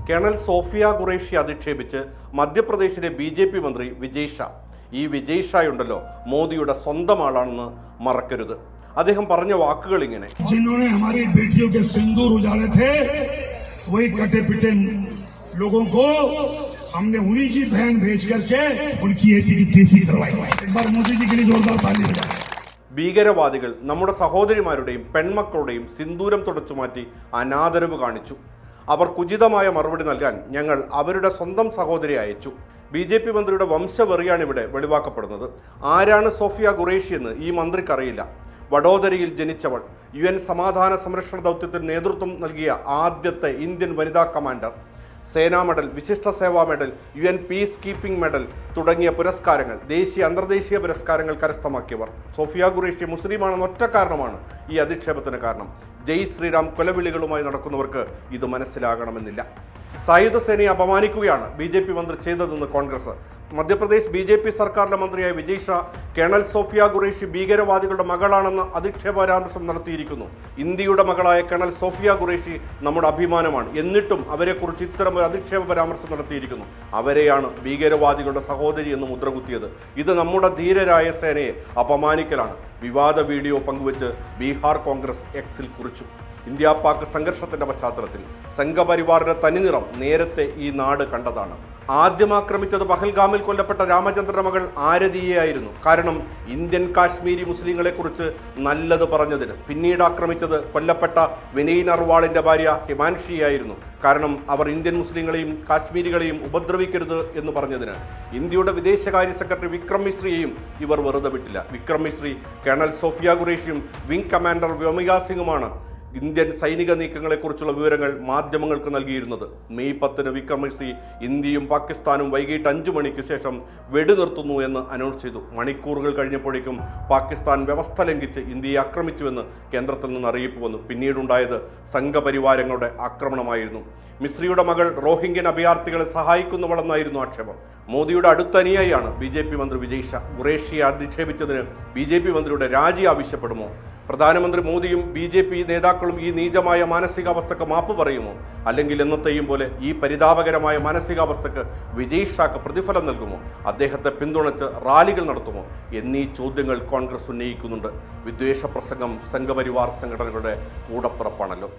Colonel Sofiya Qureshi അധിക്ഷേപിച്ച് മധ്യപ്രദേശിലെ BJP മന്ത്രി വിജയ് ഷാ. ഈ വിജയ് ഷാ ഉണ്ടല്ലോ മോദിയുടെ സ്വന്തം ആളാണെന്ന് മറക്കരുത്. അദ്ദേഹം പറഞ്ഞ വാക്കുകൾ ഇങ്ങനെ: हमने उन्हीं की बहन भेज करके उनकी ऐसी की तेजी करवाई। एक बार मोदी जी के लिए जोरदार ताली बजाएं। ഭീകരവാദികൾ നമ്മുടെ സഹോദരിമാരുടെയും പെൺമക്കളുടെയും സിന്ദൂരം തുടച്ചുമാറ്റി അനാദരവ് കാണിച്ചു. അവർക്ക് ഉചിതമായ മറുപടി നൽകാൻ ഞങ്ങൾ അവരുടെ സ്വന്തം സഹോദരി അയച്ചു. BJP മന്ത്രിയുടെ വംശവെറിയാണിവിടെ വെളിവാക്കപ്പെടുന്നത്. ആരാണ് സോഫിയ ഖുറേഷി എന്ന് ഈ മന്ത്രിക്കറിയില്ല. വഡോദരയിൽ ജനിച്ചവൾ, UN സമാധാന സംരക്ഷണ ദൗത്യത്തിന് നേതൃത്വം നൽകിയ ആദ്യത്തെ ഇന്ത്യൻ വനിതാ commander, Sena medal, Vishisht Seva medal, UN peacekeeping medal തുടങ്ങിയ പുരസ്കാരങ്ങൾ, ദേശീയ അന്തർദേശീയ പുരസ്കാരങ്ങൾ കരസ്ഥമാക്കിയവർ. സോഫിയ ഖുറേഷി മുസ്ലിമാണെന്ന ഒറ്റ കാരണമാണ് ഈ അധിക്ഷേപത്തിന് കാരണം. ജയ് ശ്രീറാം കൊലവിളികളുമായി നടക്കുന്നവർക്ക് ഇത് മനസ്സിലാകണമെന്നില്ല. സായുധ സേനയെ അപമാനിക്കുകയാണ് BJP മന്ത്രി ചെയ്തതെന്ന് കോൺഗ്രസ്. മധ്യപ്രദേശ് BJP സർക്കാരിലെ മന്ത്രിയായ വിജയ് ഷാ കേണൽ സോഫിയ ഖുറേഷി ഭീകരവാദികളുടെ മകളാണെന്ന അധിക്ഷേപ പരാമർശം നടത്തിയിരിക്കുന്നു. ഇന്ത്യയുടെ മകളായ കേണൽ സോഫിയ ഖുറേഷി നമ്മുടെ അഭിമാനമാണ്. എന്നിട്ടും അവരെക്കുറിച്ച് ഇത്തരം ഒരു അധിക്ഷേപ പരാമർശം നടത്തിയിരിക്കുന്നു. അവരെയാണ് ഭീകരവാദികളുടെ സഹോദരി എന്ന് മുദ്രകുത്തിയത്. ഇത് നമ്മുടെ ധീരരായ സേനയെ അപമാനിക്കലാണ്. വിവാദ വീഡിയോ പങ്കുവച്ച് ബീഹാർ കോൺഗ്രസ് Xൽ കുറിച്ചു. ഇന്ത്യ പാക് സംഘർഷത്തിന്റെ പശ്ചാത്തലത്തിൽ സംഘപരിവാറിന്റെ തനിനിറം നേരത്തെ ഈ നാട് കണ്ടതാണ്. ആദ്യം ആക്രമിച്ചത് പഹൽഗാമിൽ കൊല്ലപ്പെട്ട രാമചന്ദ്രന്റെ മകൾ ആരതിയെയായിരുന്നു. കാരണം ഇന്ത്യൻ കാശ്മീരി മുസ്ലിങ്ങളെ കുറിച്ച് നല്ലത് പറഞ്ഞതിന്. പിന്നീട് ആക്രമിച്ചത് കൊല്ലപ്പെട്ട വിനയ് നർവാളിന്റെ ഭാര്യ ഹിമാൻഷിയായിരുന്നു. കാരണം അവർ ഇന്ത്യൻ മുസ്ലിങ്ങളെയും കാശ്മീരികളെയും ഉപദ്രവിക്കരുത് എന്ന് പറഞ്ഞതിന്. ഇന്ത്യയുടെ വിദേശകാര്യ സെക്രട്ടറി വിക്രം മിശ്രിയെയും ഇവർ വെറുതെ വിട്ടില്ല. വിക്രം മിശ്രി കേണൽ സോഫിയ ഖുറേഷിയും വിംഗ് കമാൻഡർ വ്യോമിക സിംഗുമാണ് ഇന്ത്യൻ സൈനിക നീക്കങ്ങളെക്കുറിച്ചുള്ള വിവരങ്ങൾ മാധ്യമങ്ങൾക്ക് നൽകിയിരുന്നത്. മെയ് 10 വിക്രം മിശ്രി ഇന്ത്യയും പാകിസ്ഥാനും വൈകിട്ട് 5 മണിക്ക് ശേഷം വെടിനിർത്തുന്നു എന്ന് അനൗൺസ് ചെയ്തു. മണിക്കൂറുകൾ കഴിഞ്ഞപ്പോഴേക്കും പാകിസ്ഥാൻ വ്യവസ്ഥ ലംഘിച്ച് ഇന്ത്യയെ ആക്രമിച്ചുവെന്ന് കേന്ദ്രത്തിൽ നിന്ന് അറിയിപ്പ് വന്നു. പിന്നീടുണ്ടായത് സംഘപരിവാരങ്ങളുടെ ആക്രമണമായിരുന്നു. മിശ്രിയുടെ മകൾ റോഹിംഗ്യൻ അഭയാർത്ഥികളെ സഹായിക്കുന്നവളെന്നായിരുന്നു ആക്ഷേപം. മോദിയുടെ അടുത്ത അനുയായിയാണ് BJP മന്ത്രി വിജയ് ഷാ. ഖുറേഷിയെ അധിക്ഷേപിച്ചതിന് BJP മന്ത്രിയുടെ രാജി ആവശ്യപ്പെടുമോ? പ്രധാനമന്ത്രി മോദിയും BJP നേതാക്കളും ഈ നീചമായ മാനസികാവസ്ഥക്ക് മാപ്പ് പറയുമോ? അല്ലെങ്കിൽ എന്നത്തെയും പോലെ ഈ പരിതാപകരമായ മാനസികാവസ്ഥക്ക് വിജയ് ഷാക്ക് പ്രതിഫലം നൽകുമോ? അദ്ദേഹത്തെ പിന്തുണച്ച് റാലികൾ നടത്തുമോ? എന്നീ ചോദ്യങ്ങൾ കോൺഗ്രസ് ഉന്നയിക്കുന്നുണ്ട്. വിദ്വേഷ പ്രസംഗം സംഘപരിവാർ സംഘടനകളുടെ കൂടപ്പിറപ്പാണല്ലോ.